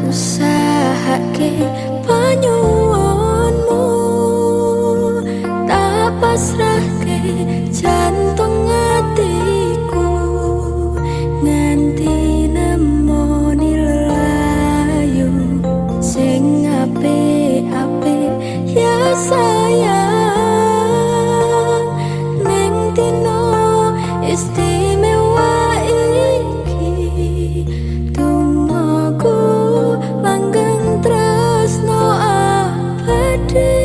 ngusahake panyuwunmu, tak pasrahke jantung atiku nganti nemoni layu sing apik-apik ya sayang. Ning dino istimewa iki tumaku langgeng tresno abadi.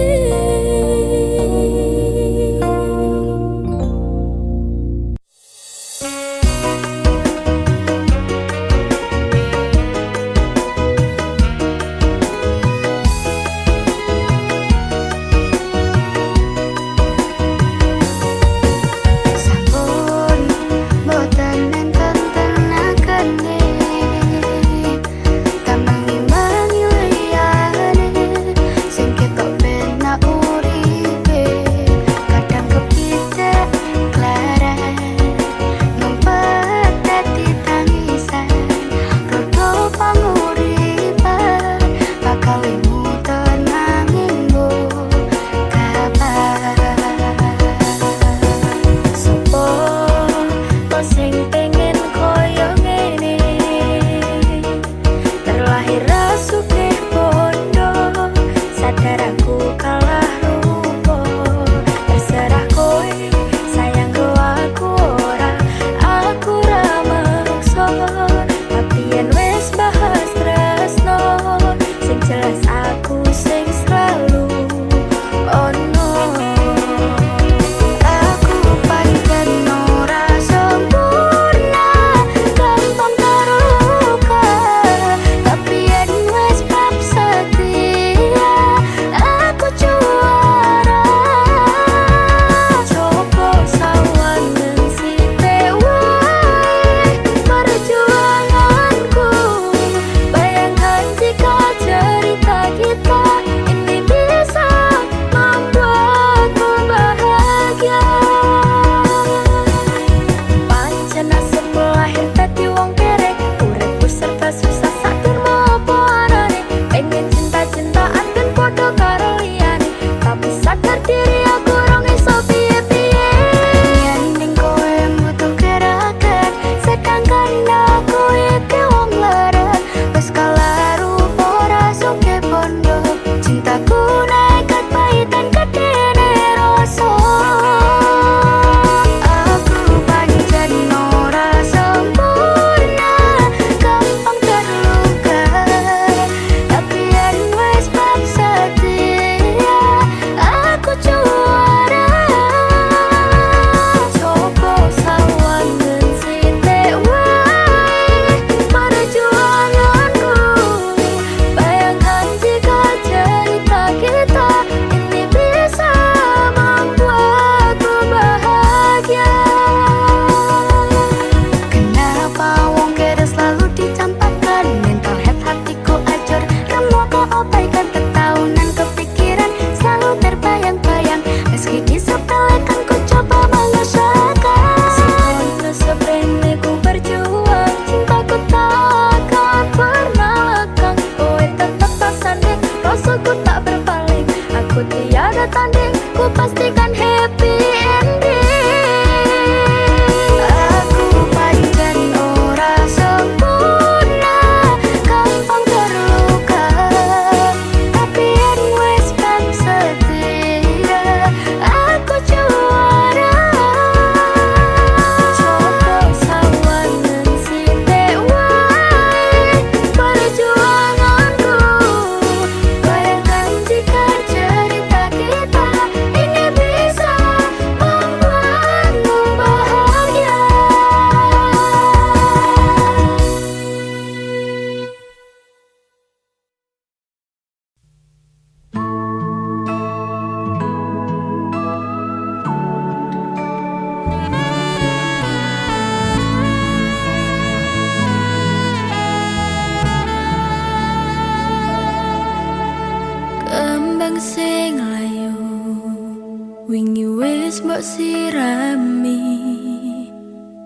mbok sirami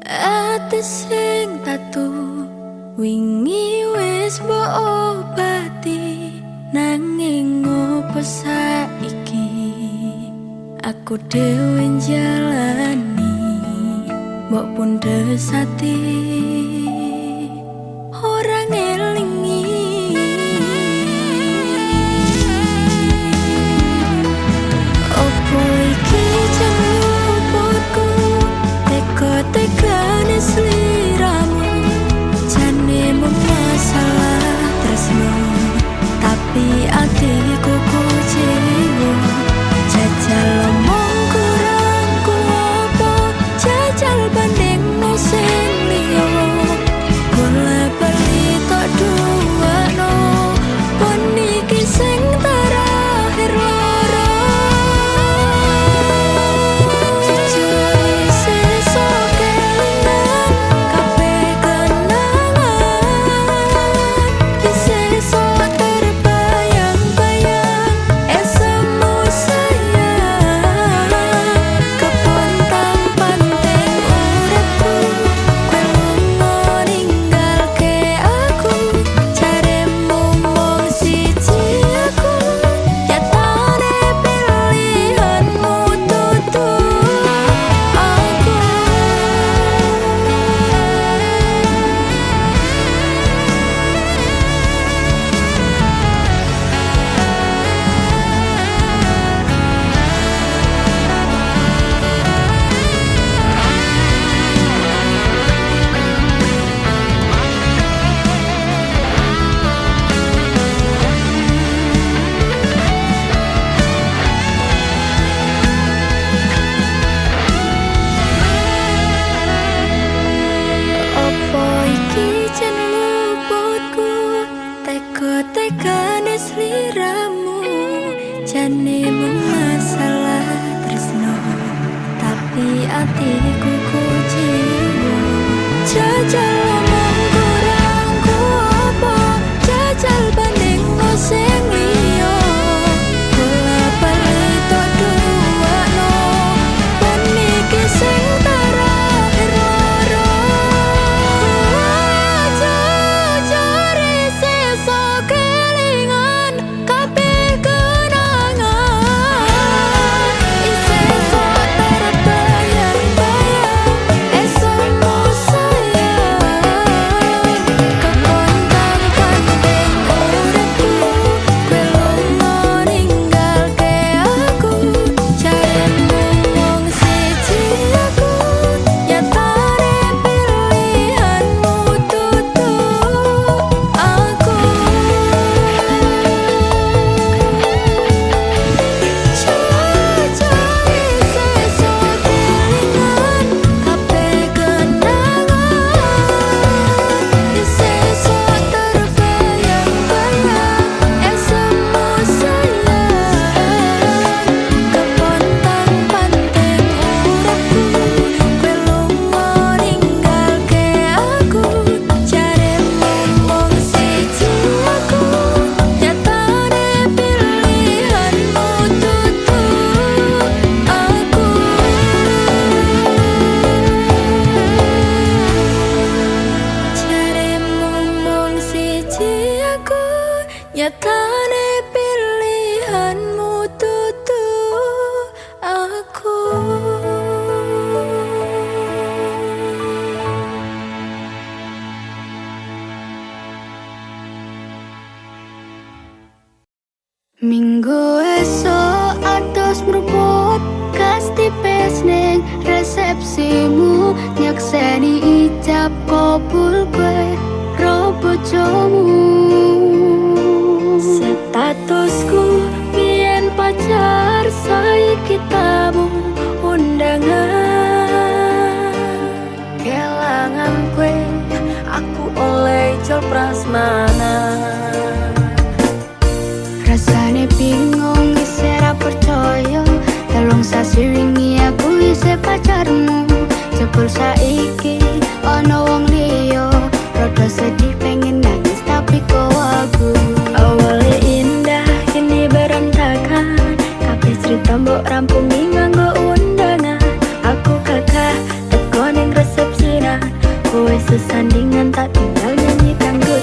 ati sing tatu wingi wis wis mbok obati, nanging ngopo saiki aku dhewe njalani mbok pundhes ati ora ngelingi. Opo iki jeneng luputku, teka-tekane sliramu, jane masalah tresno, tapi atiku kecewa. Jajal omong kurangku apa, jajal bandingno sing liya, golek bali tok duwano, pon iki sing terakhir lara. Jujur sesuk kelingan kabeh kenangan, sesuk terbayang-bayang esemu sayang, kepontang panteng uripku, kowe lunga ninggalke aku, jaremu mung siji aku, nyatane pilihanmu tutu aku. Opo iki jeneng luputku, teka-tekane sliramu, jane mung masalah tresno, tapi atiku kecewa. Jajal omong kurangku apa, jajal bandingno sing liya, golek bali tok duwano, pon iki sing terakhir lara. Jujur sesuk kelingan kabeh kenangan, sesuk terbayang-bayang esemu sayang, kepontang panteng uripku, kowe lunga ninggalke aku, jaremu mung siji aku, nyatane pilihanmu tutu aku. Jujur sesuk kelingan kabeh kenangan, sesuk terbayang-bayang esemu sayang, kepontang panteng uripku, kowe lunga ninggalke aku, jaremu mung siji aku, nyatane pilihanmu tutu aku. Jaremu mung siji aku, nyatane pilihanmu tutu aku. Minggu esok atus mruput kas tipis ning resepsimu, nyakseni ijab kabul kowe ro bojomu. Statusku biyen pacar, saiki tamu undangan. Kelangan kowe aku oleh jol prasmanan. Rasane bingung isih ra percaya, telung sasi wingi aku isih pacarmu, jebul saiki ana wong liya, rada sedih pengen nangis tapi kok aku. Awale indah kini berantakan, kabeh cerita mbok rampungi nganggo undangan. Aku kakak teko ning resepsinan, kowe sesandingan tak tinggal nyanyi kanggo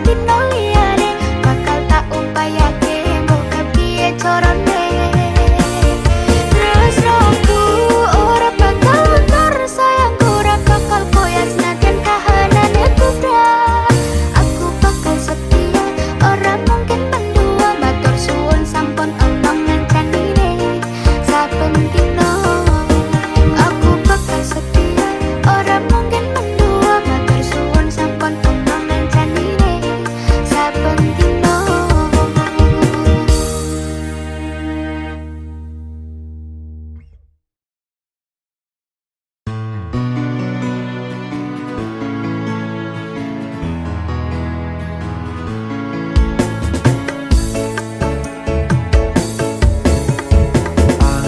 dino liyane bakal tak upayake mbok kepiye carane. Tresnoku ora bakal luntur, sayangku ora bakal koyas najan kahanane kuda. Aku bakal setia, ora mungkin mendua, matur suwun sampun ana ngencanine saben dino. Aku bakal setia, ora mungkin mendua, matur suwun sampun ana ngencanine saben dino.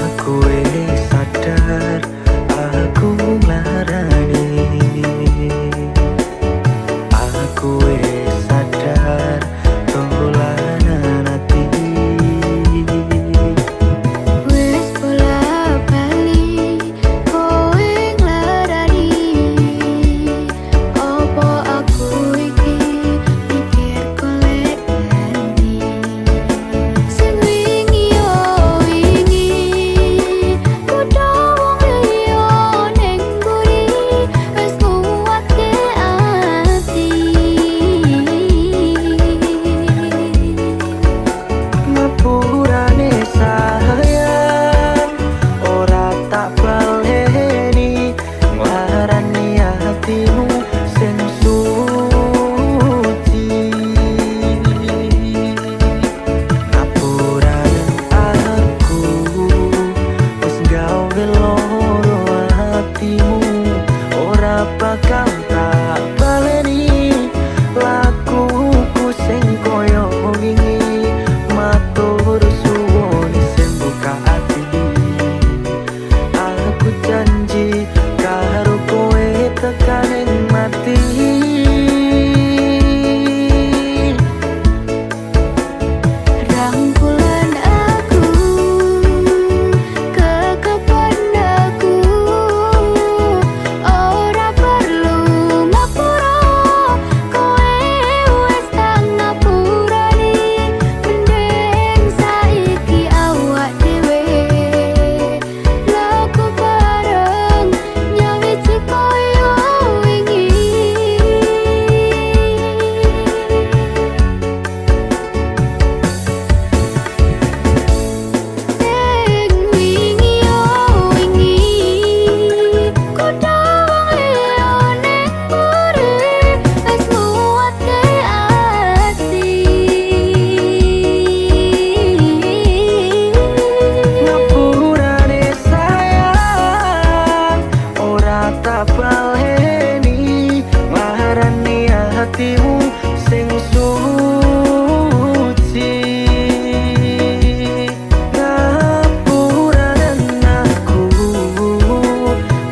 Aku wis sadar, aku nglarani. Aku wis sadar, dolanan ati. Wis bola bali kowe nglarani, opo aku iki mikir golek ganti. Sing wingi yo wingi kudu wong liya ning mburi, wis nguwatke ati. Ngapurane sayang, ora tak baleni, nglarani hatimu sing suci. Ngapurane aku wis gawe loro hatimu, ora bakal tak baleni lakuku sing koyo wingi. Matur suwun sing buka ati, aku janji karo kowe tekan ing mati. Rangkulan aku, kekepan aku, ora perlu ngapura, kowe wis tak ngapurani. Mending saiki awak dhewe laku bareng, nyawiji koyo wingi. Sing wingi yo wingi kudu wong liya ning mburi, wis nguwatke ati. Ngapurane sayang, ora tak baleni, nglarani hatimu sing suci. Ngapurane aku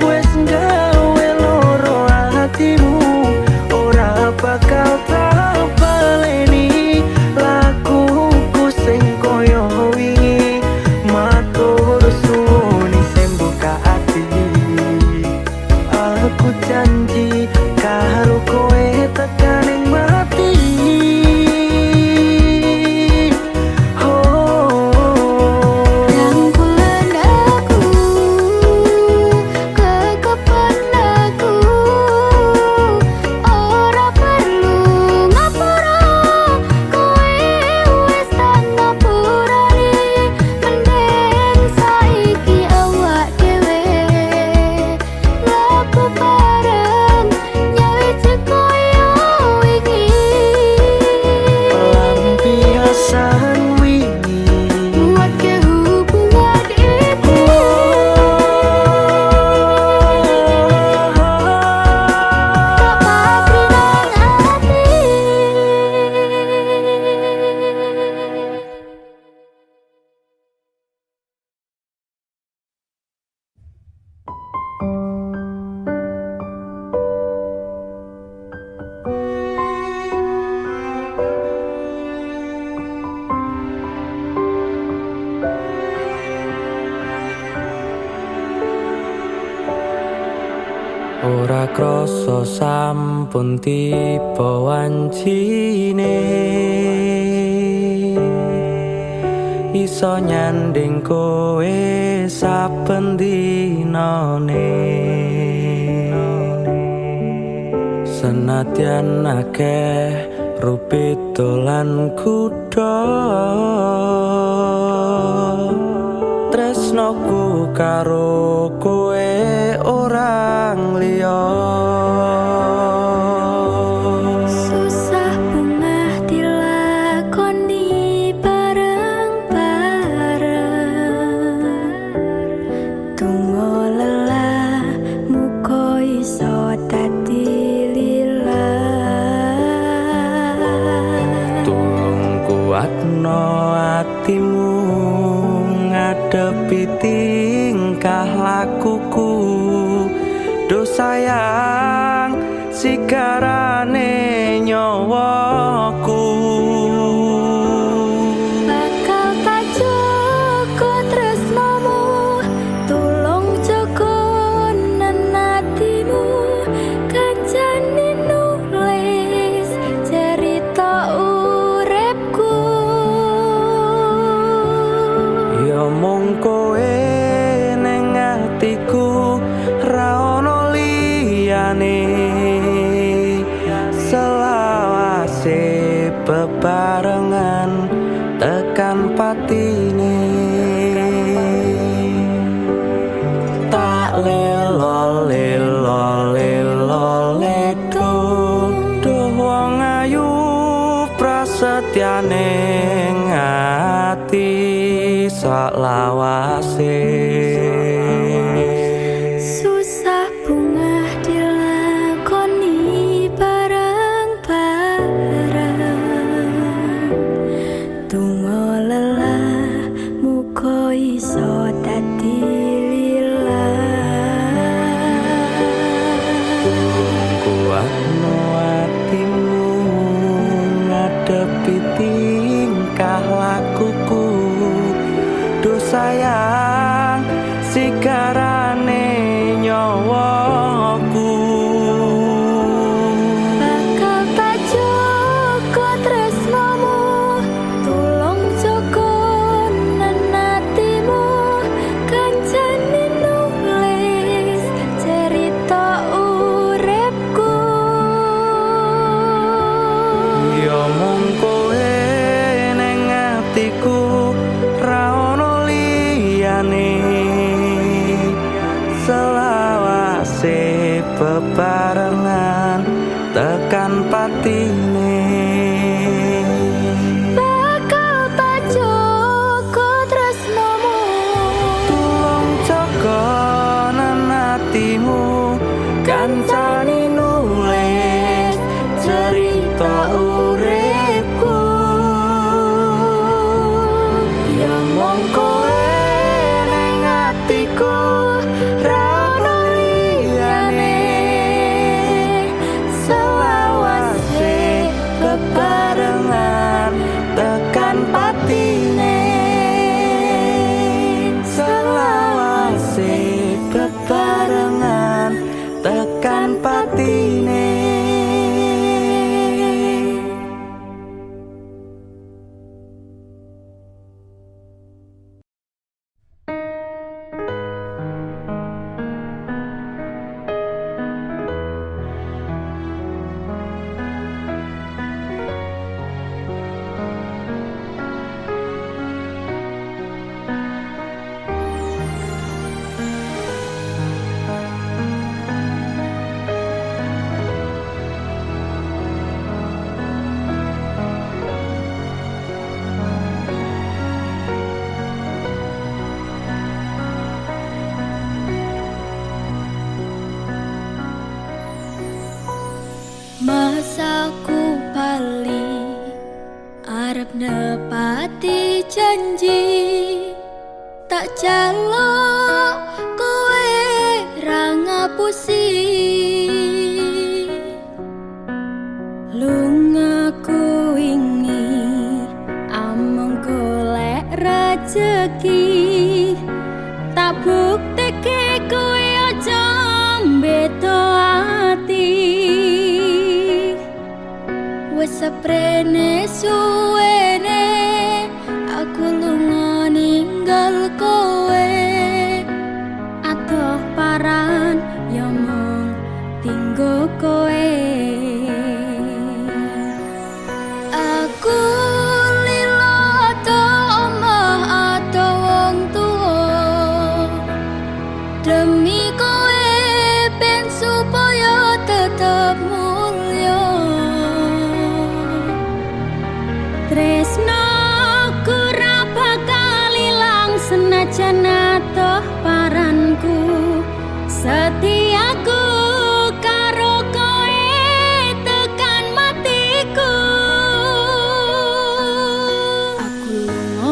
wis gawe loro hatimu, ora bakal tak baleni lakuku sing koyo wingi. Matur suwun sing buka ati, aku janji karo kowe tekan ing mati. Mangsa sampun tiba wancine iso nyanding kowe saben dinane senadyan akeh rupita lan kuda tresnoku karo kowe orang liya Susah bungah dilakoni bareng-bareng Tunggu lelah muka iso dadi lillah tulung kuatno atimu ngadepi tingkah lakuku do sayang sigarane nyawaku Bakal tak jaga tresnamu tulung jaga nenatimu kancane nulis cerita uripku ya mung kowe ning atiku ra ono liyane selawase bebarengan tekan patine tak lelo lelo lelo ledo duh wong ayu prasetyane ngati saklawase Susah bungah dilakoni bareng-bareng Tunggu lelah muka iso dadi lillah kuatno atimu ngadepi tingkah lakuku do sayang sigarane nyawaku Bakal tak jaga tresnamu tulung jaga nenatimu kancane nulis cerita uripku ya mung kowe ning atiku ra ono liyane selawase bebarengan tekan patine Bakal tak jaga tresnamu tulung jaga nenatimu kancane nulis cerita uripku ya mung kowe ning atiku ra ono liyane selawase bebarengan tekan patine selawase bebarengan tekan patine Masaku bali arep nepati janji tak jaluk kowe ra ngapusi lungaku wingi among golek rejeki tak bukteke kowe aja mbeto ati Wes seprene suwene aku lunga ninggal kowe. Atoh paran ya mung tinggo kowe. Aku lilo atoh omah atoh wong tuwa demi kowe ben supaya tetep mulya. Tresnaku ra bakal ilang senajan atoh paranku. Setiaku karo kowe tekan matiku. Aku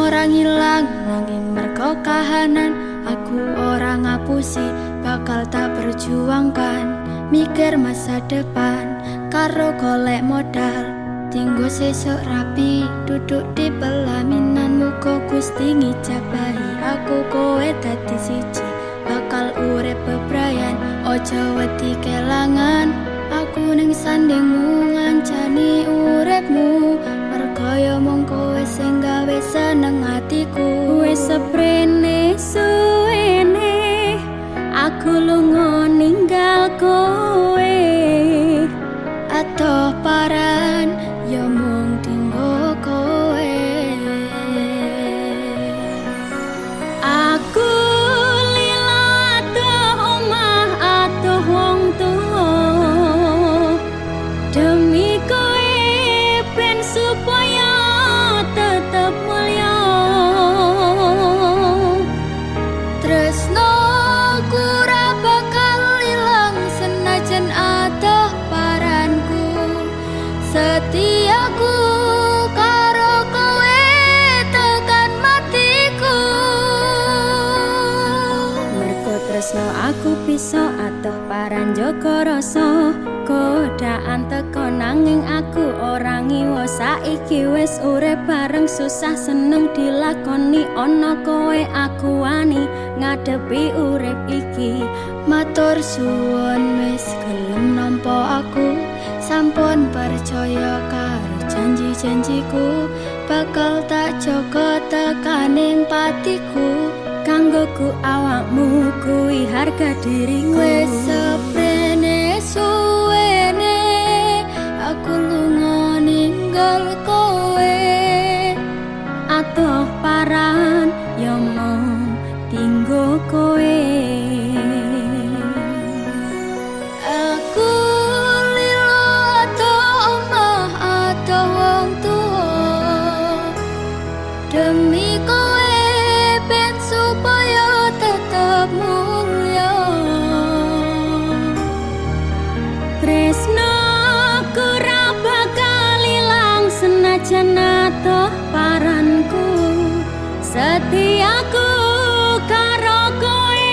ora ngilang nanging mergo kahanan. Aku ora ngapusi bakal tak perjuangkan. Mikir masa depan karo golek modal. Tinggo sesuk rapi duduk di pelaminan. Muga Gusti ngijabahi aku kowe dadi siji. Bakal urip bebrayan ojo wedi kelangan. Aku ning sandingmu ngancani uripmu. Mergo ya mung kowe sing gawe seneng atiku. Wes seprene suwene aku lunga ninggal kowe. Atoh paran ya mung tinggo kowe. Aku lila atoh omah atoh wong tuwa demi kowe ben supaya tetep mulya. Tresnaku ra bakal ilang senajan atoh paranku. Setiaku karo kowe tekan matiku. Mergo tresno aku bisa atoh paran jaga rasa. Godaan teko nanging aku ora ngiwa. Saiki wis urip bareng susah seneng dilakoni. Ana kowe aku wani ngadepi urip iki. Matur suwun wis gelem nampa aku. Sampun percaya karo janji-janjiku. Bakal tak jaga tekaning patiku. Kanggoku awakmu kuwi harga diriku. Wes seprene suwene aku lunga ninggal kowe. Atoh paran ya mung tinggo kowe. Aku lilo atoh omah atoh wong tuwa demi kowe ben supaya tetep mulya. Tresnaku ra bakal ilang senajan atoh paranku. Setiaku karo kowe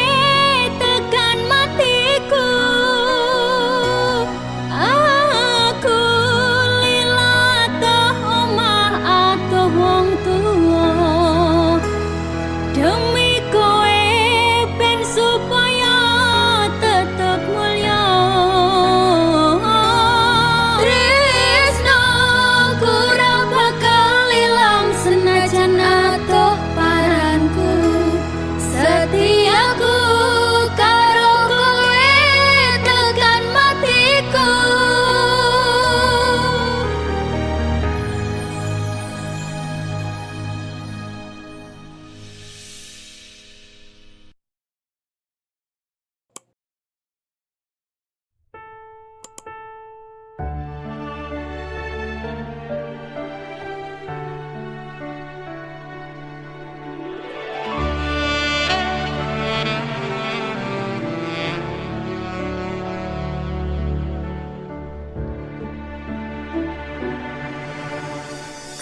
tekan matiku. Aku lila atoh omah atoh wong tuwa demi kowe ben supaya tetep mulya. Tresnaku ra bakal ilang senajan atoh paranku. Setiaku karo kowe tekan matiku.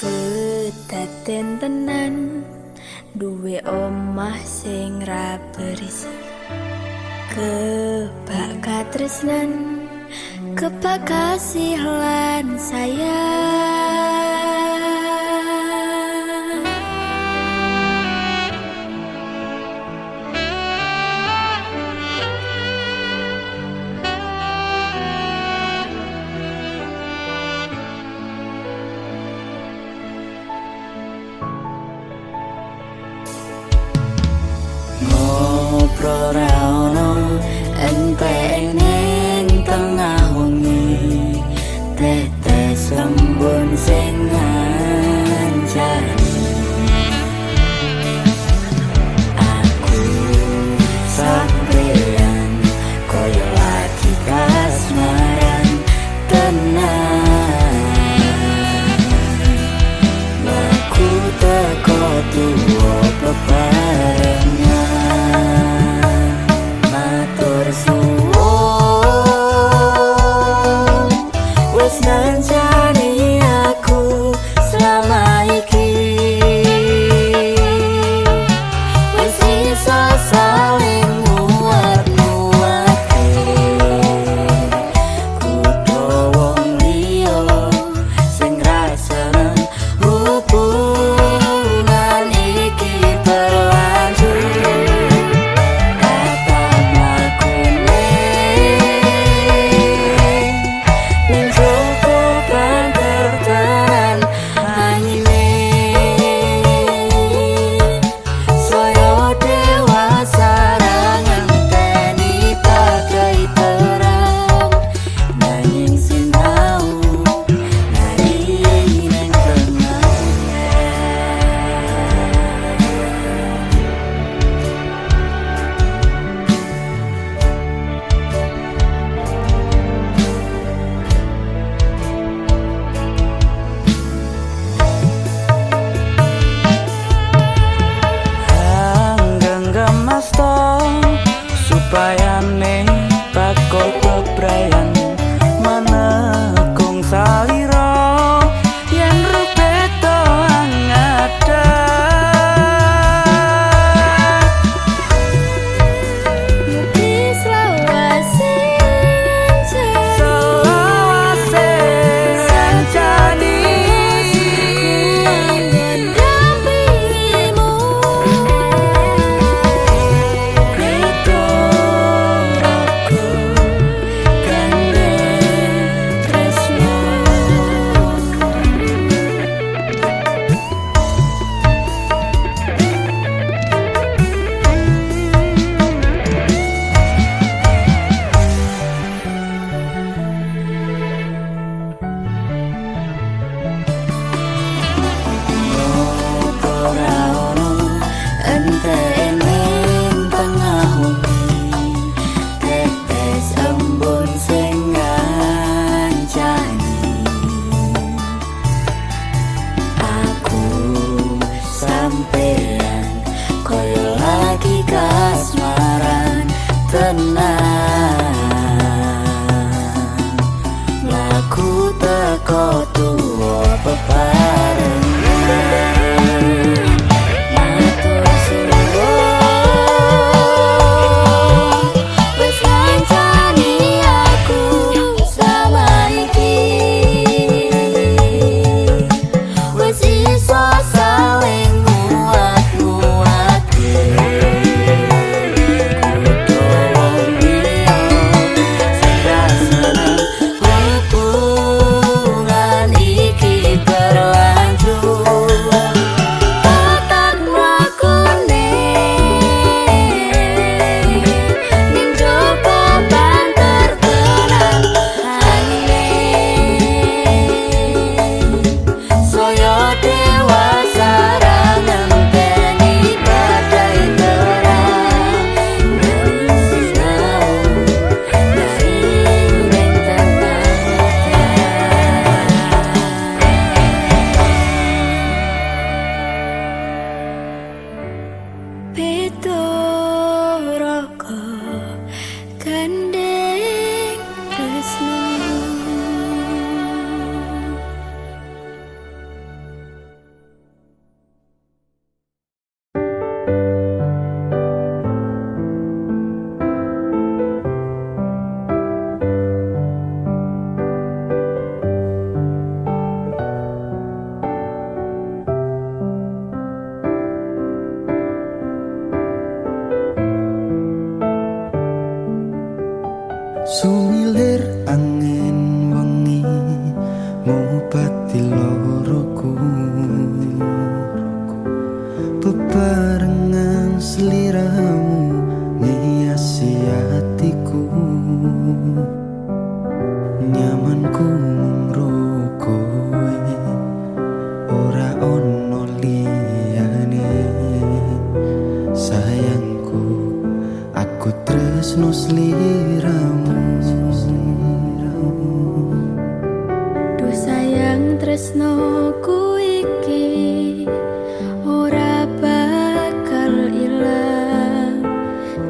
Kedaden tenan duwe omah sing ra berisi. Kebak katresnan kebak kasih lan sayang. ora ono entek ning tengah wengi tetes embun sing ngancani aku sampeyan koyo lagi kasmaran tenang aku teko tuwa bebarengan matur suwun wis ngancani aku selama iki wis iso saling muat-muati kudu wong liya sing rasanen hubungan iki berlanjut kata mlakune ning joko banter tenan anyine saya dewasa ngenteni badai terang nanging sinau nari ning tengah genggam masta supaya ning bakal bebrayan manekung salira yen rupeto angada Di selawase selawase sancani mendampingimu Rito aku gandeng tresno ora ono entek ning tengah wengi tetes embun sing ngancani aku sampeyan koyo lagi kasmaran tenang laku teko tuwa bebarengan matur suwun wis ngancani aku sama iki wis iso saling muat-muati kudu wong liya sing rasanen hubungan iki berlanjut tatap mlakune ning joko banter tenan anyine saya dewasa ngenteni badai terang nanging sinau nari ning tengah Pituraka gandeng tresno Sumilir angin wengi ngobati loroku bebarengan seliramu Rasaku iki ora bakal ilang.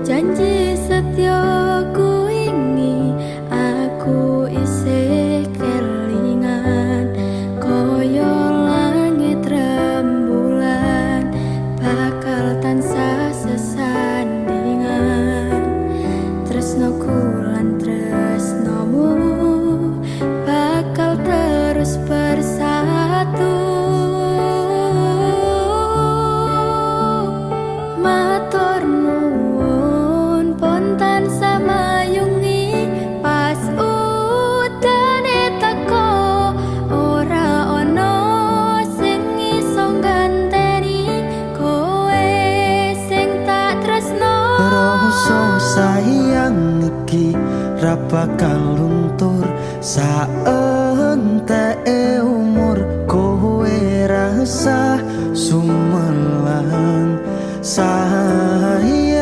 Janji setyaku ini aku isih kelingan. Koyo langit rembulan bakal tansah sesandingan. Tresnoku lan tresnomu bakal terus bersatu. Matur nuwun pun tansah mayungi pas udane teko. Ora ono sing iso ngganteni kowe sing tak tresno. Rasa sayang iki ra bakal luntur saenteke umur. Kowe rasa sumelang sayang.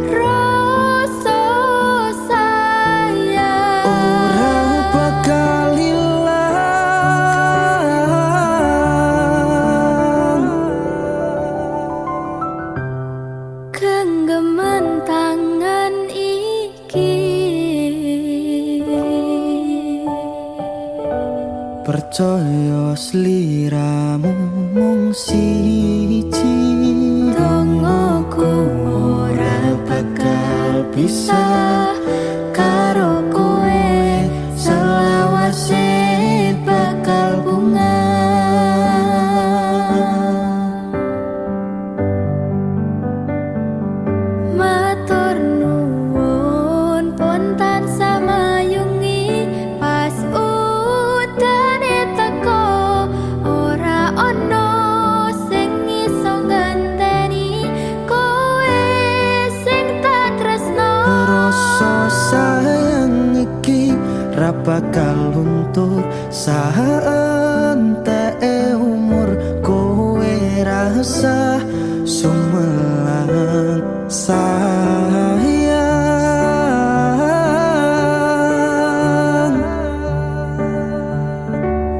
Rasa sayang Ora bakal ilang. genggaman tangan iki. Percaya sliramu mung siji. Dongoku ora bakal bisa karo kowe, selawase bakal bunga. Matur nuwun pun tansah mayungi pas udane teko. Ora ono sing iso ngganteni kowe sing tak tresno. Rasa sayang iki ra bakal luntur saenteke umur. Kowe rasa sumelang sayang.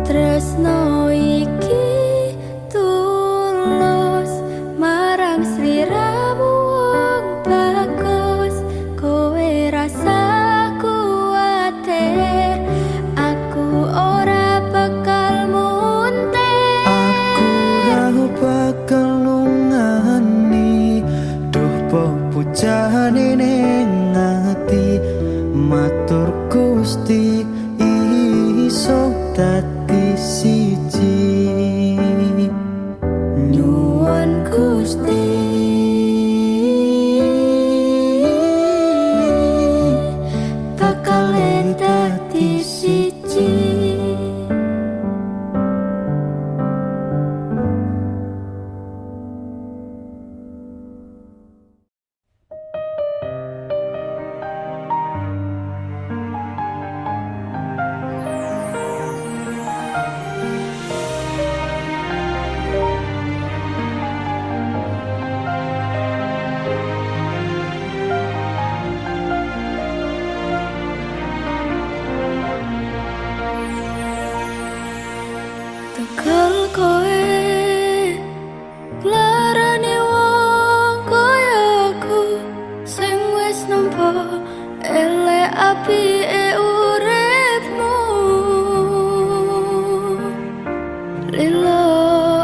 Tresno iki tulus marang sliramu wong bagus. Kowe rasa kuwatir aku ora bakal munte. Aku ra bakal nungani, duh pepujane ning ati. Matur Gusti iso dadi siji. Nyuwun Gusti bakal dadi siji. Tekel kowe larane wong koyo aku sing wis nampa elek apike uripmu. Lilo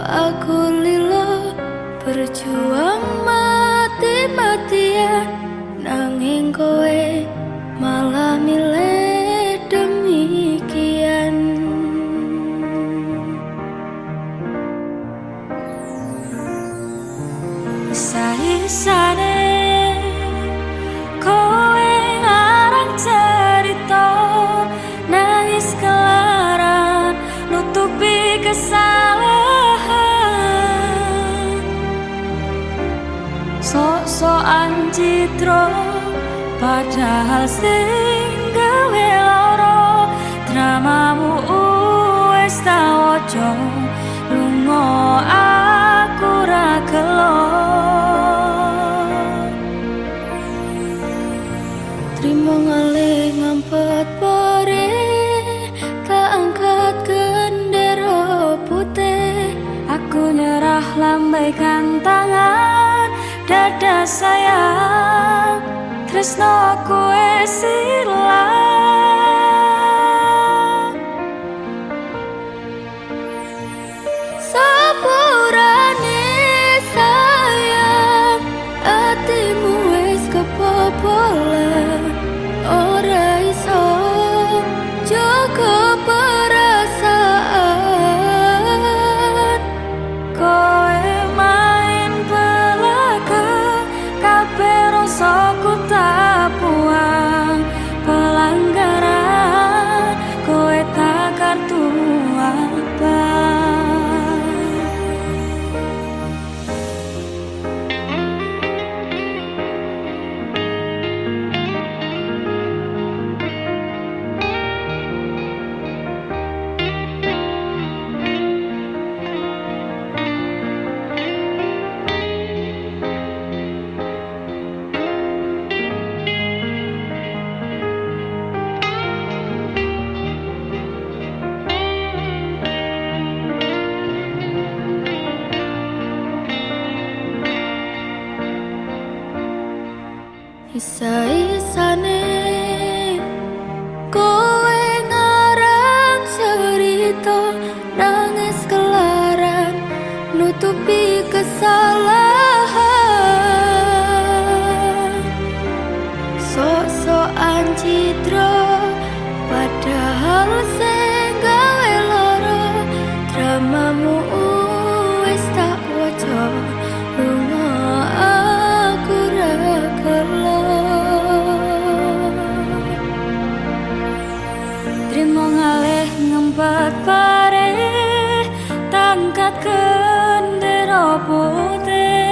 aku lilo berjuang mati-matian, nanging kowe malah milih demikian. Saisane kowe ngarang cerita, nangis kelaran nutupi kesalahan. Sok-sokan citra padahal sing gawe lara. Dramamu wis tak waca, lunga aku ra gelo. dada sayang tresno kowe silang Sepurane sayang atimu wis kepopolan ora iso jaga perasaan kowe main belaga kabeh rasaku tak buang pelanggaran kowe tak kartu apa Isa-isane kowe ngarang cerita nangis kelaran nutupi kesalahan sok-sokan citra padahal sing gawe lara dramamu wis tak waca lunga aku ra gelo trimo ngalih ngempet pare tangkat kendera putih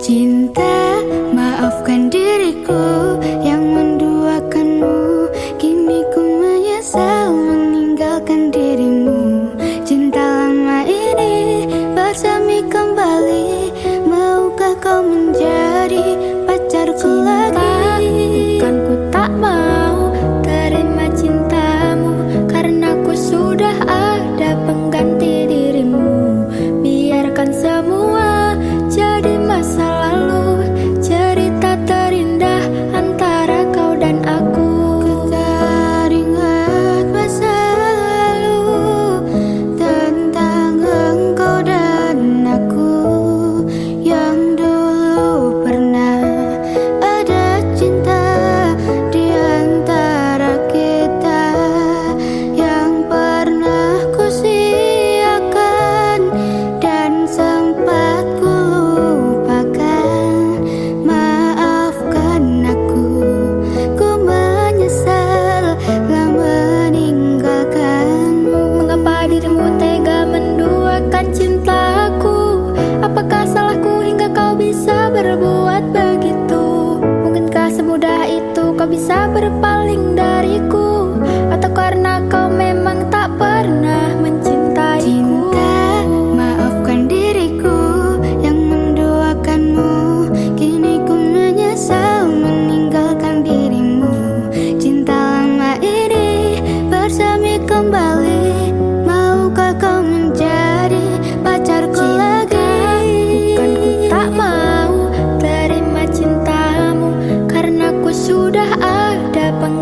Cinta, maafkan diriku yang menduakanmu. Kini ku menyesal meninggalkan dirimu. Cinta lama ini bersemi kembali. Maukah kau menjadi pacarku lagi? Bukan ku tak mau terima cintamu, karena ku sudah ada pengganti dirimu. Biarkan semua jadi masa lalu, cerita terindah antara kau dan aku. Ku teringat masa lalu tentang engkau dan aku, yang dulu pernah ada cinta di antara kita, yang pernah ku siakan dan sempat ku lupakan. Maafkan aku, ku menyesal telah meninggalkanmu. Mengapa dirimu tega menduakan cintaku? Apakah salahku hingga kau bisa berbuat begitu? Mungkinkah semudah itu kau bisa berpaling dariku? Atau karena kau memang tak pernah mencintaiku? Cinta, maafkan diriku yang mendoakanmu. Kini ku menyesal meninggalkan dirimu. Cinta lama ini bersemi kembali. Maukah kau menjadi pacarku lagi? Bukan ku tak mau terima cintamu, karena ku sudah ada pengganti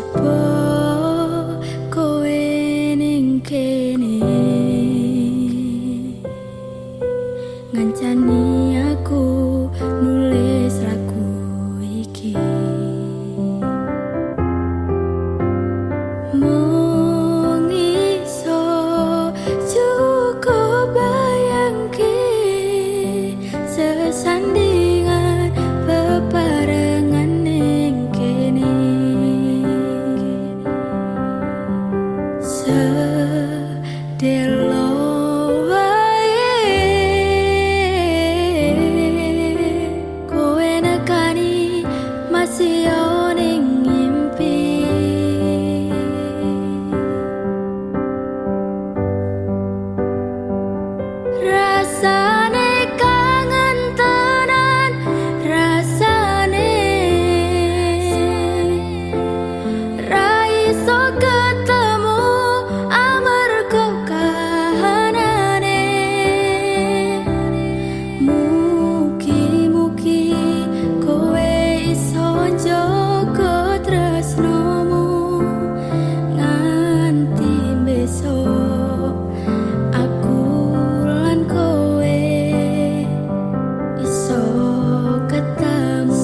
Sopo kowe ning kene ngancani aku nulis lagu iki mung iso cukup bayangke sesandingan bebarengan ning kene sedelo wae kowe nekani masih yo ning ngimpi rasane kangen tenan rasane ra iso ketemu amarga kahanane mugi-mugi kowe iso njogo tresnomu nganti besok aku lan kowe iso ketemu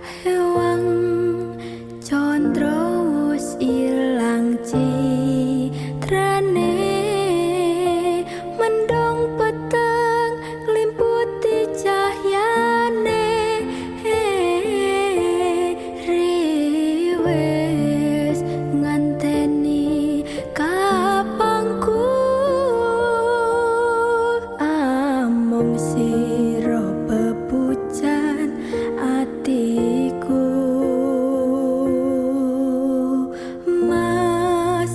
Hewang condro wis ilang citrane, mendung peteng nglimputi cahyane, riwes nganteni kapangku, among sira bepujan atiku. Mas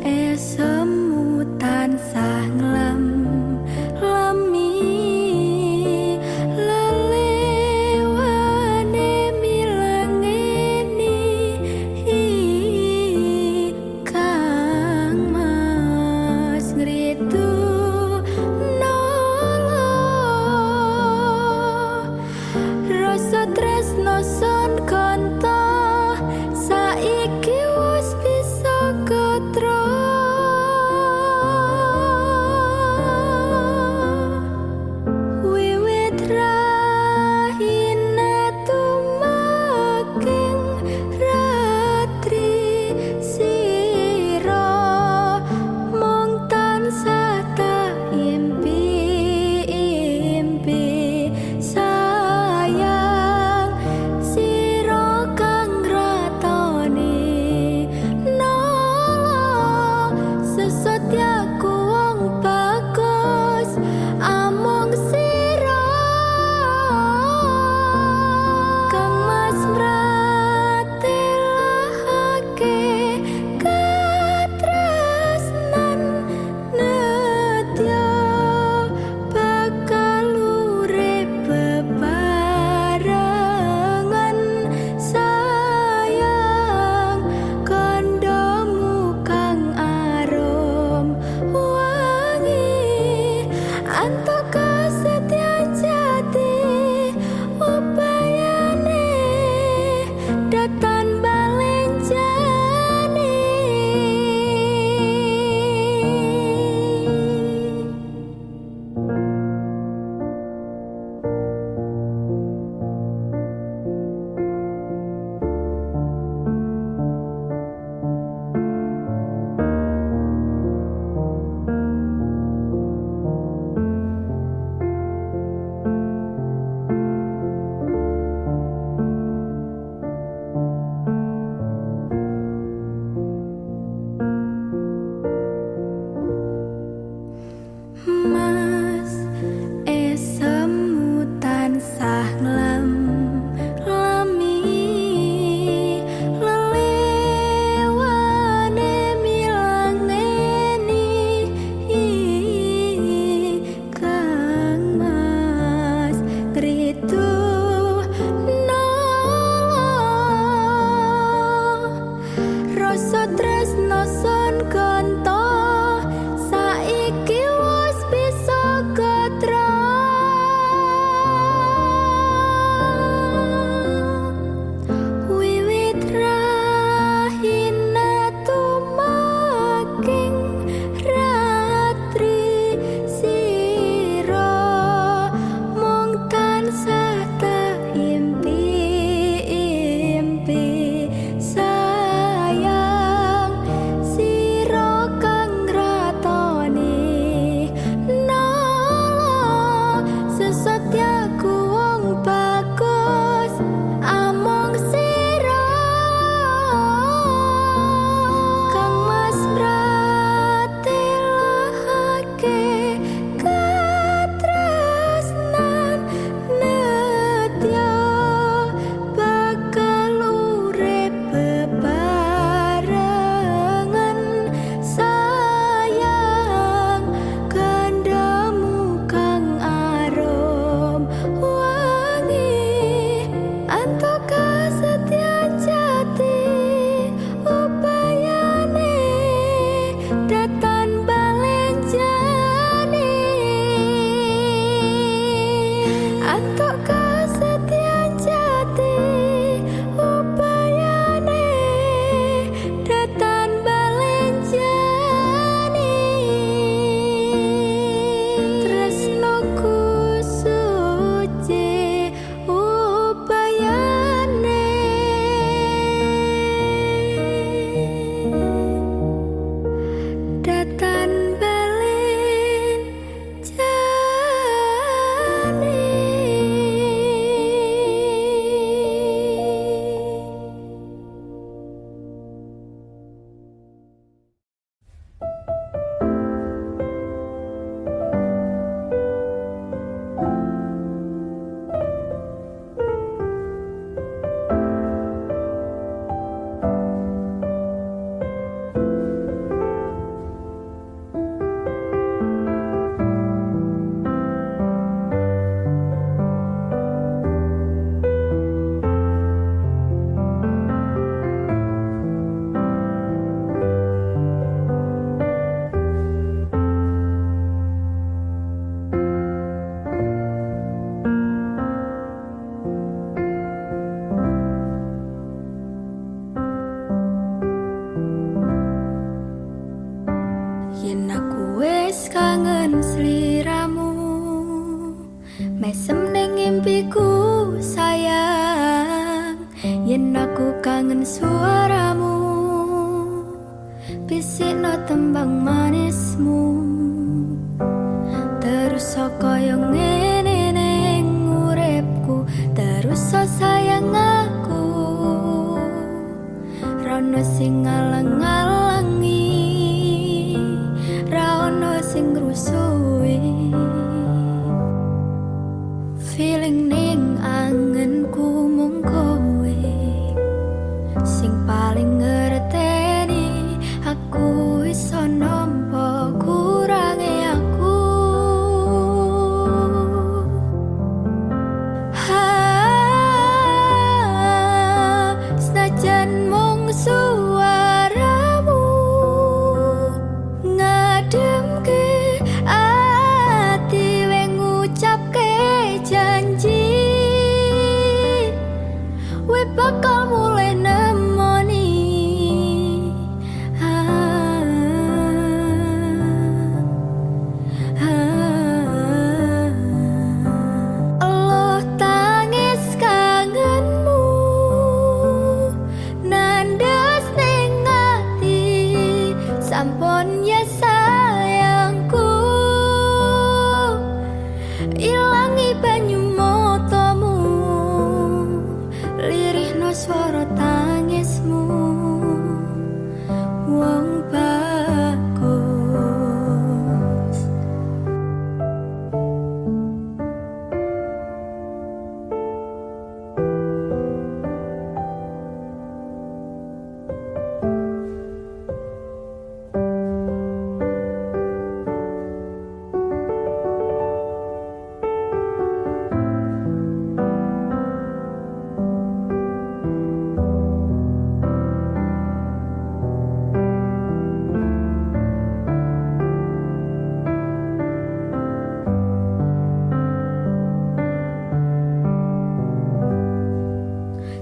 esemu tansah lemi, lelewane milangeni, Kang Mas ngritu nolo, rasa tresno son kanto saiki wis bisa ketro. Wiwit rahina tumaking ratri sira, mung tansah tak impi-impi sayang sira kang ratone nolo, sesotyaku wong bagus among sira, Kang Mas mratelahake katresnan nedya bakal urip bebarengan sayang kandamu kang arum wangi, antuk kesetiaan jati upayane datan balenjani. Mas esemu tansah lemi, lelewane milangeni, Kang Mas ngritu nolo, rasa tresno son kanto saiki wis bisa ketro. Wiwit rahina tumaking ratri sira, mung tansah tak impi-impi sayang sira kang ratone nolo, sesotyaku wong bagus among sira, Kang Mas mratelahake katresnan nedya bakal urip bebarengan sayang kandamu kang arum wangi, antuk kesetiaan jati upayane datan balenjani, antuk kesetiaan jati upayane datan balenjani, tresnoku suci upayane Mesem ning impiku sayang, yen aku kangen suaramu, bisikno tembang manismu. Terus kaya ngene ning uripku, terus sayang aku, rono sing ngalang-alangi, ra ono sing ngrusuhi. Feeling ning angenku mung kowe sing paling ngerteni aku iso nampa kurange aku. Senajan mung suaramu ngademke ati we ngucapke janji, we bakal mulai nemoni. Allah tangis kangenmu, nandes ning ati, sampun ya sayangku, ilangi banyu matamu, lirihno swara tangismu, wong bagus.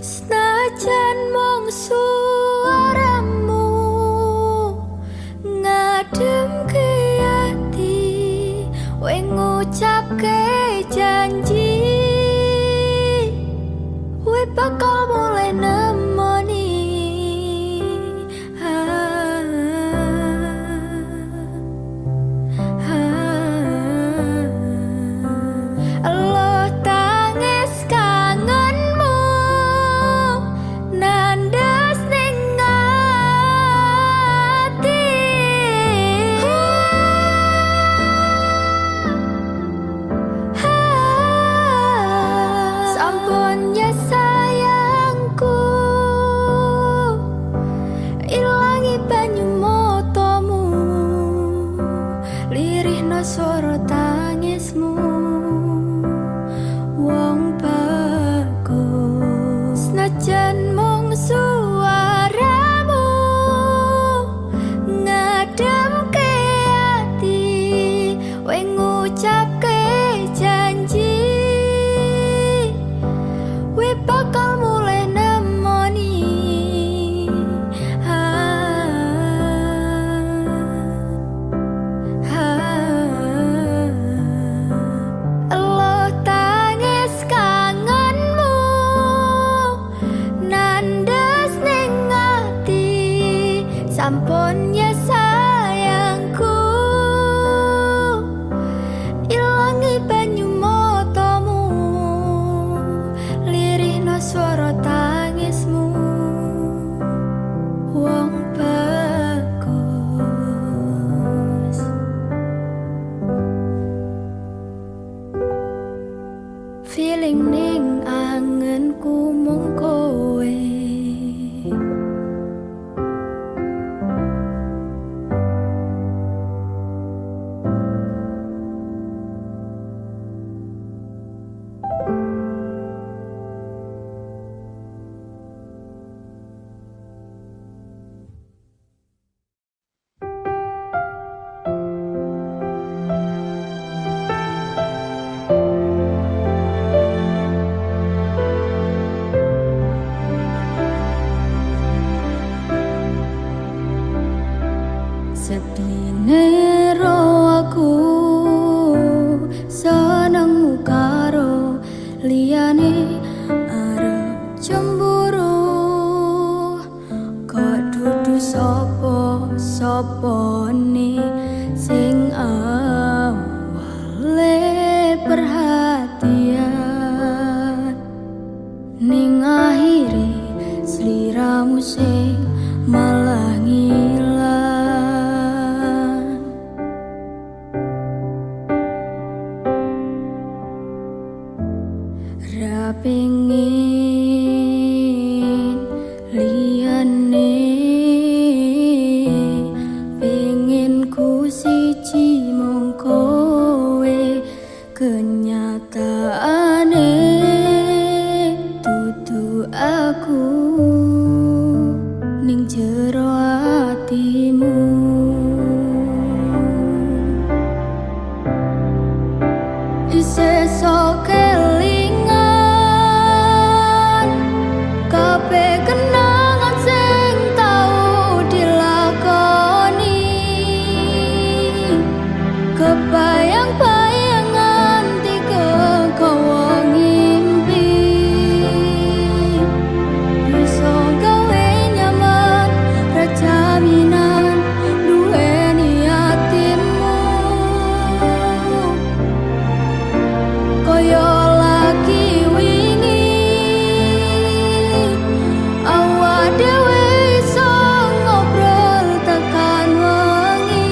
Senajan mung suaramu ngademke ati, we ngucapke janji, we bakal mulai nemoni. Allah tangis kangenmu, nandes ning ati, sampun ya sayangku, ilangi banyu matamu, lirihno swara tangismu, wong bagus. Senajan mung suaramu ngademke ati, we ngucapke janji, we bakal mulai nemoni. Allah tangis kangenmu, nandes ning ati, sampun ya sayangku, ilangi banyu matamu, lirihno swara tangismu, wong bagus. Feeling ning angenku mung kowe. Sedine ro aku senengmu karo pengin liyane, pengen ku siji mung kowe, kenyataane dudu aku ning jero atimu. Isih sok kelingan kabeh kenangan sing tau dilakoni, kebayang-bayangan tiga kowo ngimpi, bisa gawe nyaman ra jaminan duweni atimu. Koyo lagi wingi awak dhewe iso ngobrol tekan wengi,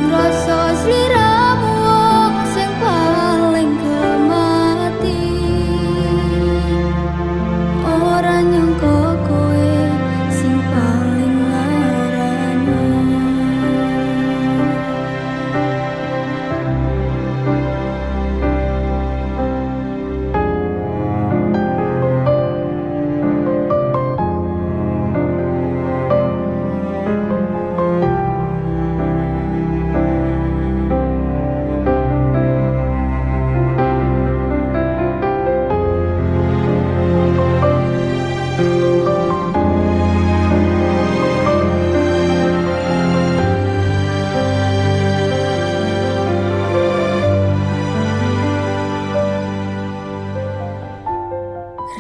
ngrasa sliramu wong sing paling kemati, ora nyangka kowe sing paling larani.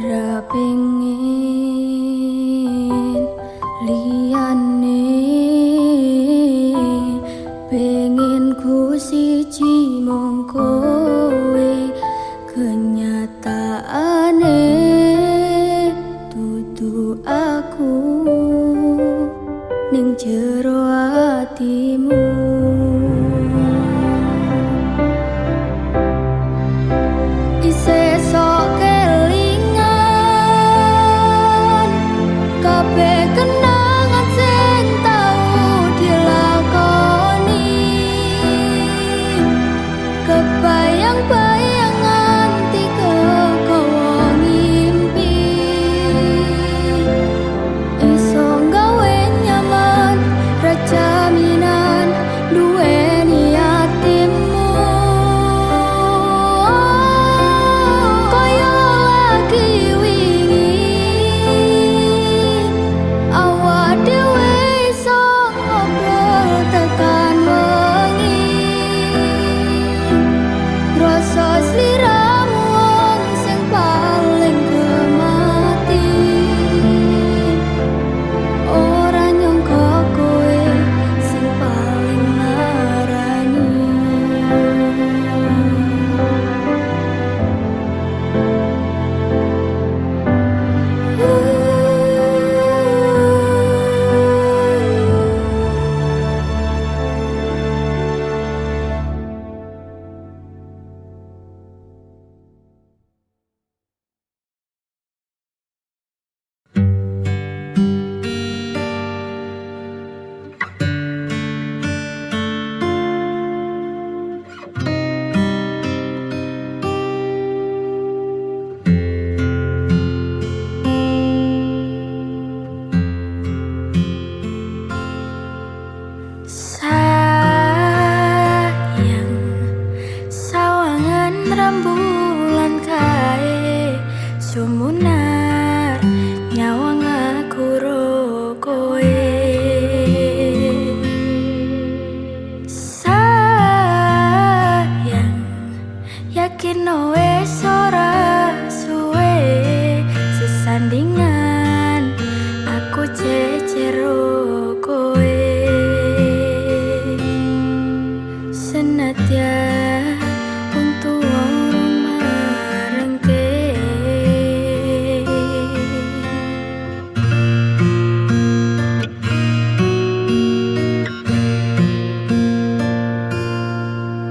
Ra pengin liyane, pengen ku siji mung kowe, kenyataane dudu aku ning jero atimu. Isih sok kelingan kabeh kenangan sing tau dilakoni, kebayang-bayangan tiga kowo ngimpi, iso gawe nyaman ra jaminan duweni atimu. Koyo lagi wingi awak dhewe iso ngobrol tekan wengi, ngrasa sliramu wong sing paling kemati, ora nyangka kowe sing paling larani. Sayang, sawangan rembulan kae sumunar nyawang aku ro koe. Sayang, yakin wes ora suwe sesandingan aku cecero koe. Senadyan untuk orang marengke,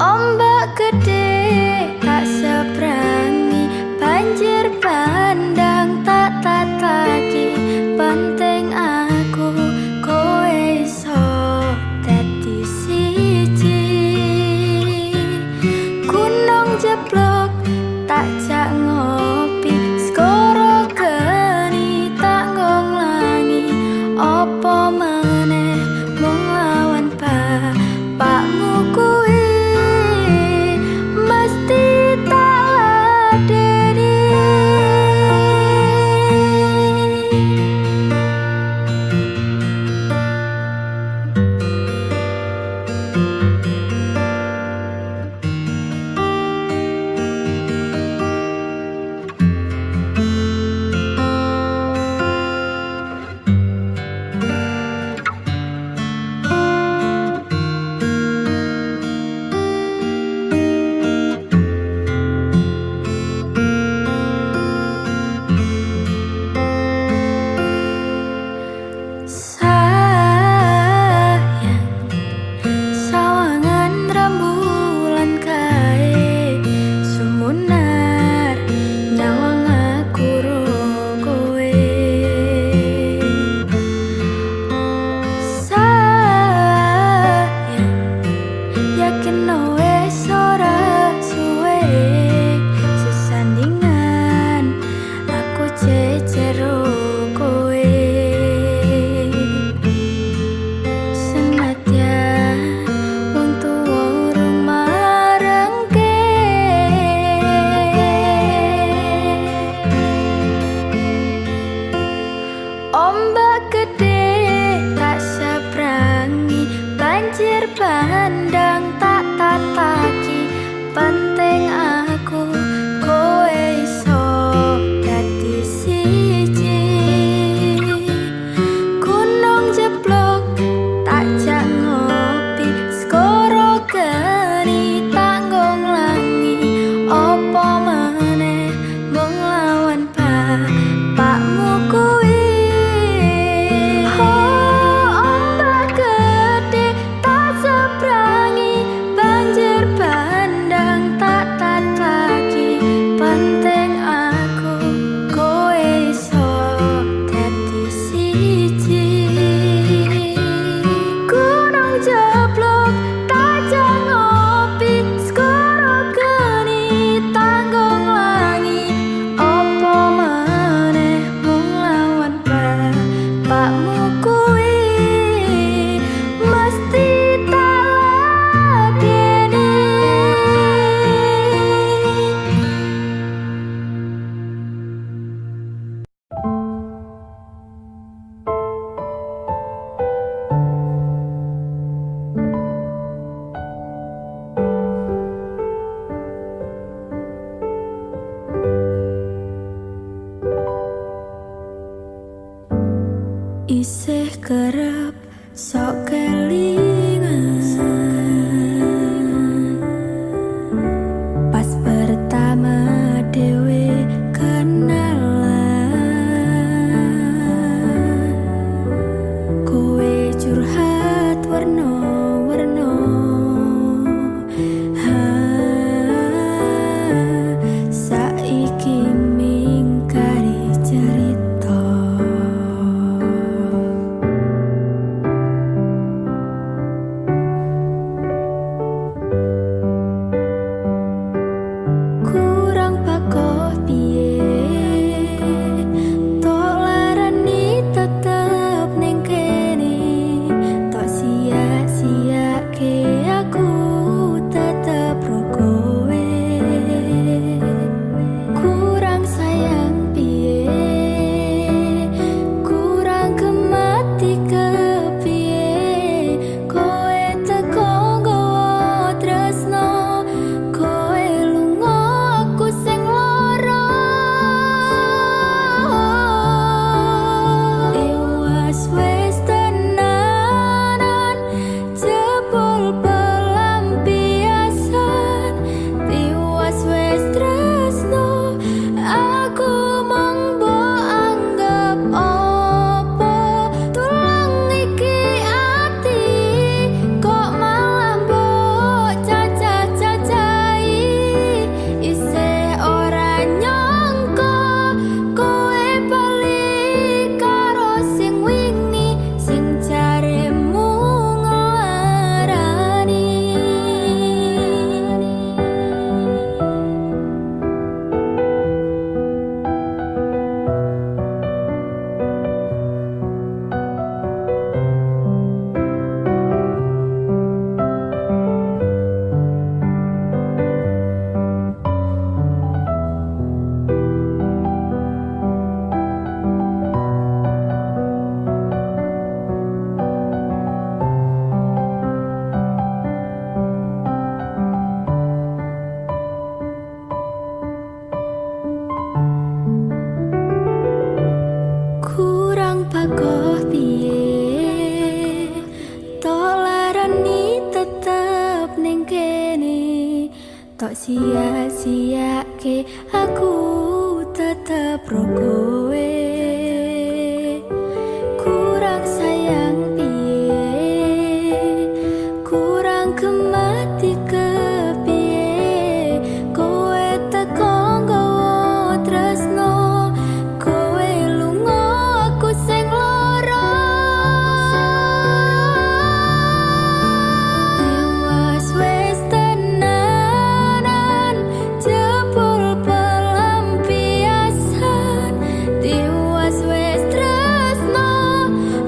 ombak gede tak seberapa jeblok tak jak ngopi skoro geni tak ngonglangi opo meneh mung lawan bapakmu kuwi mesti tak ladeni. Ombak gede tak seberangi, banjir bandang tak tataki. Penting aku kowe iso dadi siji. Gunung jeblok tak jak ngopi skoro geni tak ngonglangi opo meneh mung lawan bapakmu kuwi. Isih kerep sok kelingan pas pertama dewe kenalan, kowe curhat warna-warna, saiki mingkari cerita. lakoh piye tok larani tetep ning kene tok sia-siake aku tetep ro kowe kurang sayang piye kurang kemati kepiye kowe teko nggawa tresno kowe lunga aku sing lara tiwas wis tenanan jebul pelampiasan tiwas wis tresno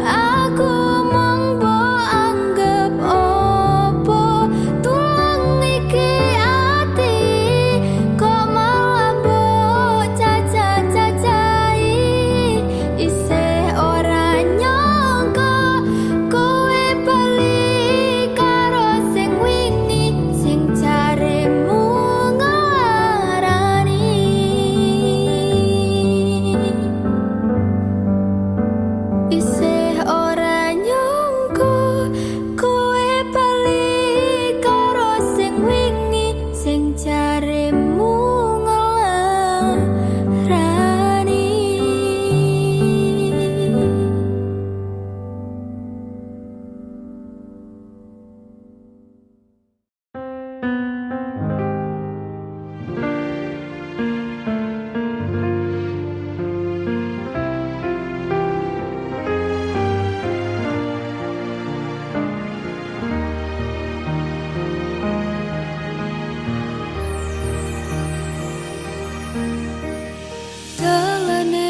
aku mung mbok anggap opo tulang iki ati kok malah mbok caca-cacai isih ora nyangka kowe bali karo sing wingi sing jaremu ngarani isih ora nyangka kowe bali karo sing wingi sing jaremu ngarani dalane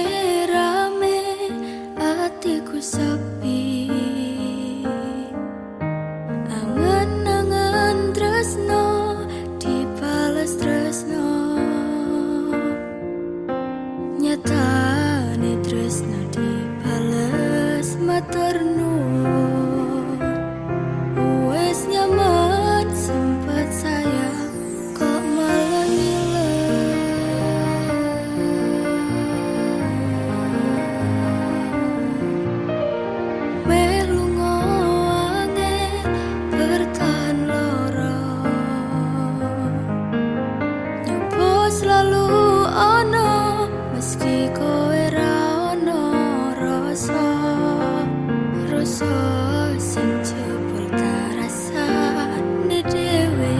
rame atiku sepi angen-angen tresno dibales tresno nyatane tresno dibales matur nuwun wis nyaman sempet sayang kok malah melu angel bertahan loro nyoba selalu ono meski kowe ra ono rasa sing jebul tarasane dhewe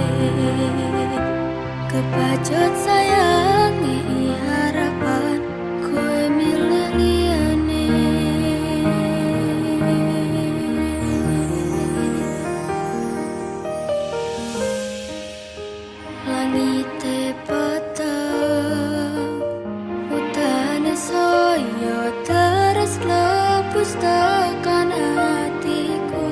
kebacut sayangi harapan kowe milih liyane langite peteng utane soyo terus lebus tekan hatiku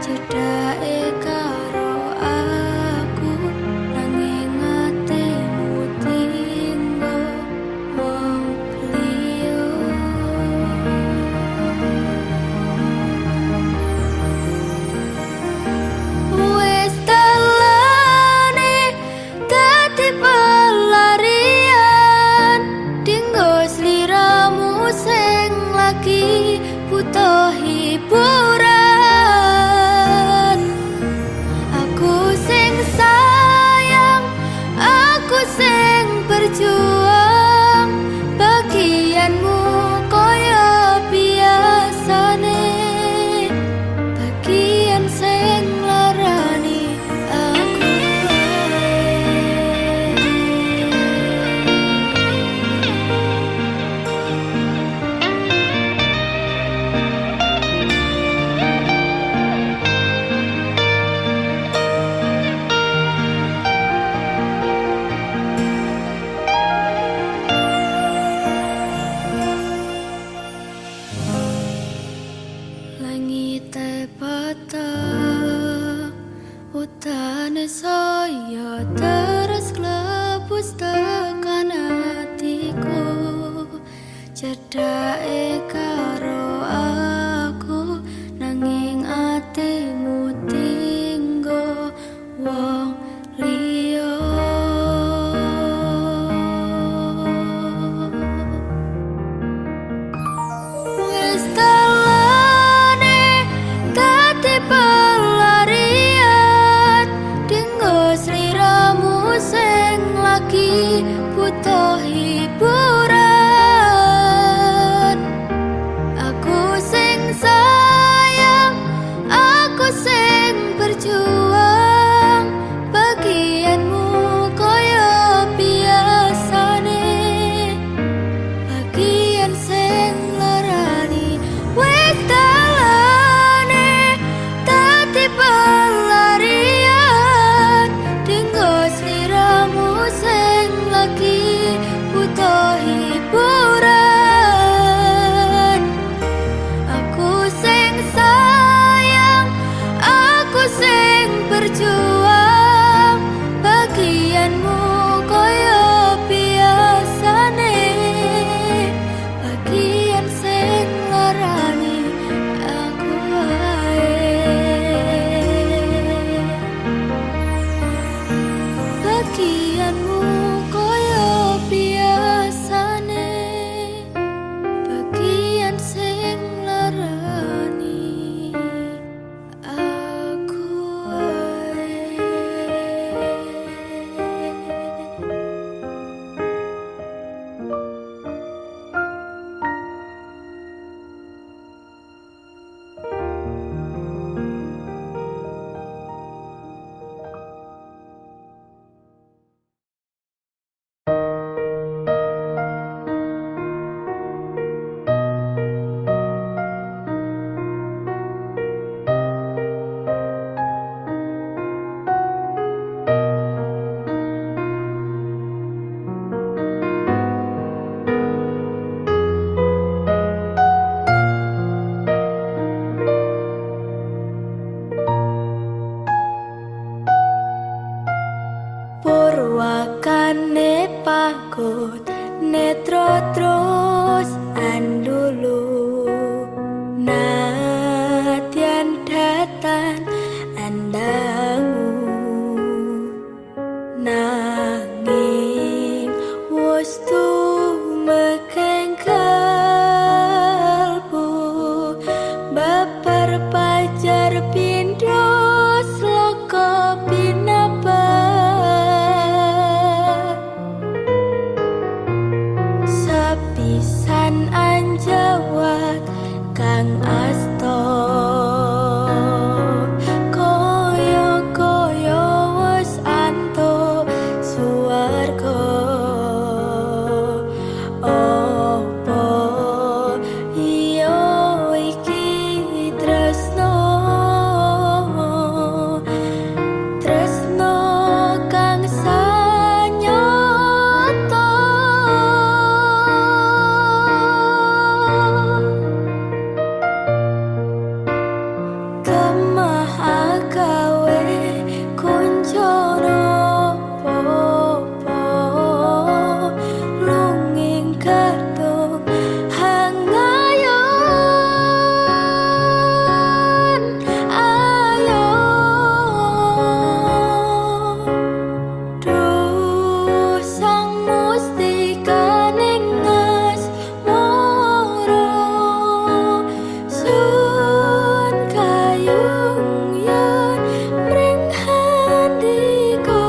cedake karo aku nanging atimu tinggo impianmu koyo biasane, bagian sing larani aku wae. Purwakane pagut netro terus andulu, nadyan datan andangu, nanging wis tumekeng kalbu, babar pajar pindho sloka pinapa. Sepisan anjawat kang asta, koyo-koyo wis antuk suwarga. Apa iya iki tresno, tresno kang sanyata. Kemah agawe kuncono popo, lunging kadung hangayon ayo. Duh sang mustika ning asmara, sun kayung yen mring handika,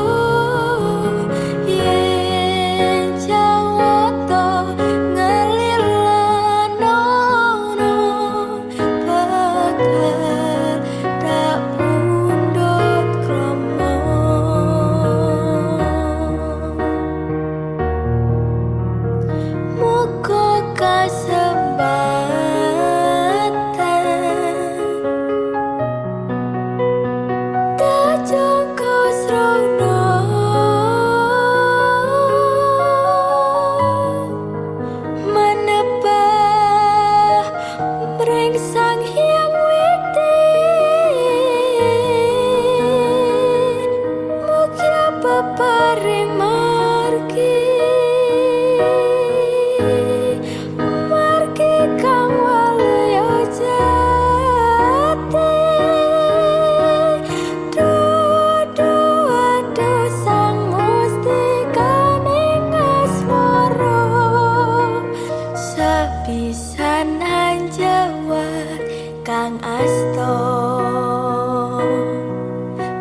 yen jawata ngelilanono bakal tak pundhut krama. Muga kasempatan tak jangka srana, menebah mring sang hyang witi. Mugi peparing margi, margi kang waluya jati. Dudu aduh sang mustika ning asmara, sepisan anjawat kang asta,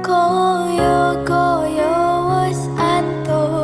koyo-koyo wis antuk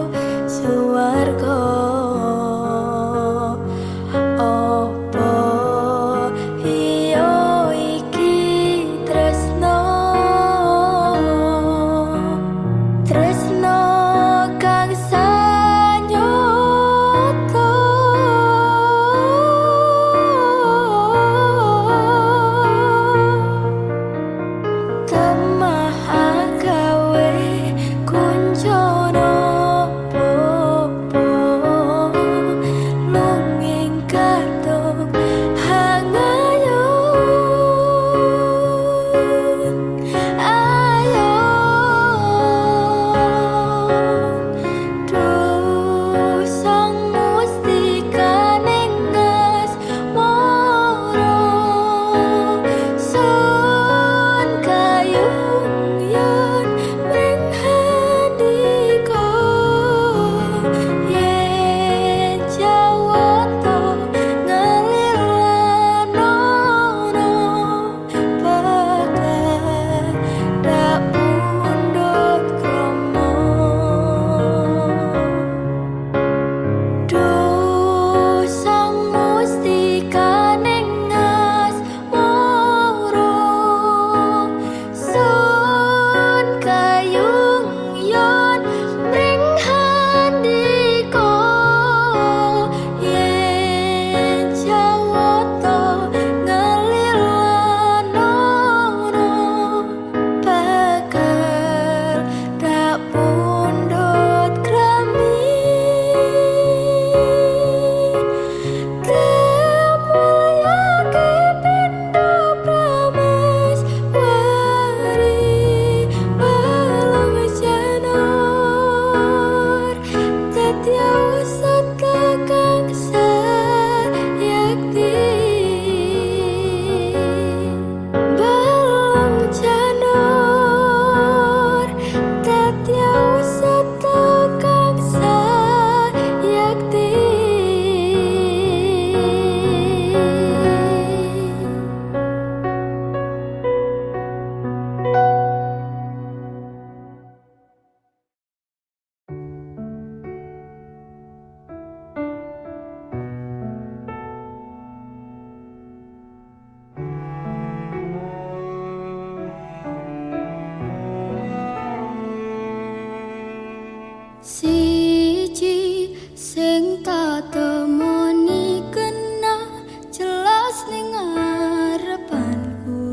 Siji sing tak temoni kena jelas ning ngarepanku.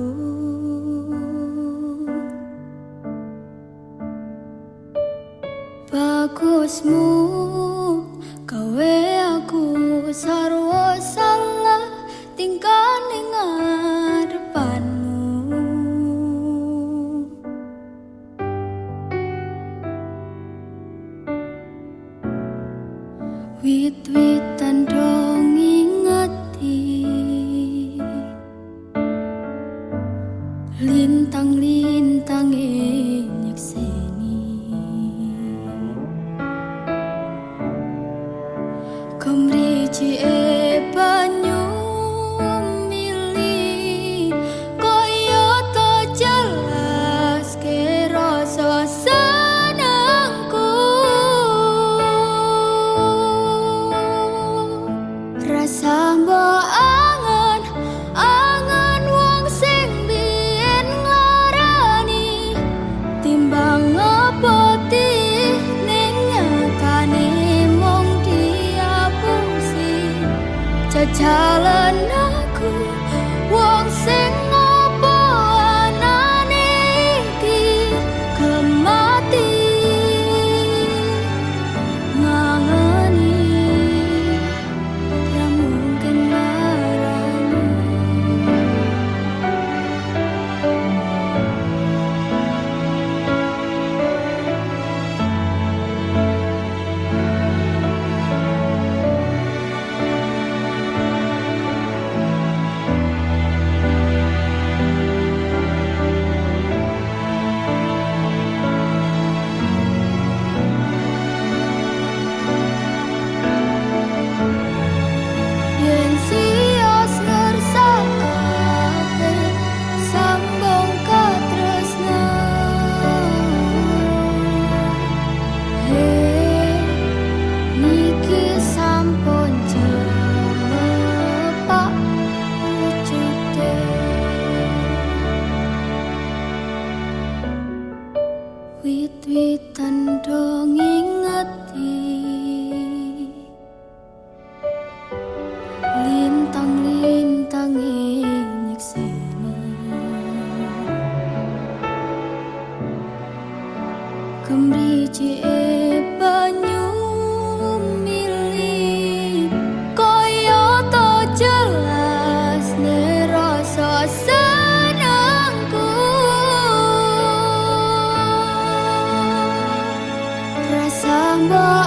Bagusmu gawe aku sarwa salah tingkah ning ngarepanmu. Wit-witan dong ingati, lintang-lintang nyekseni, kemriji banyu mili, koyo to jelas ke rasa senengku. Rasa mbok angen wong sing biyen nglarani, timbang ngepoti ning nyatane mung diapusi. Jajalan aku wong sing ngopo anane iki kemati ngangeni. Wit-witan dong ingati, lintang-lintang nyekseni, kemriji banyu mili, koyo to jelas ne rasa senengku. Rasa mbok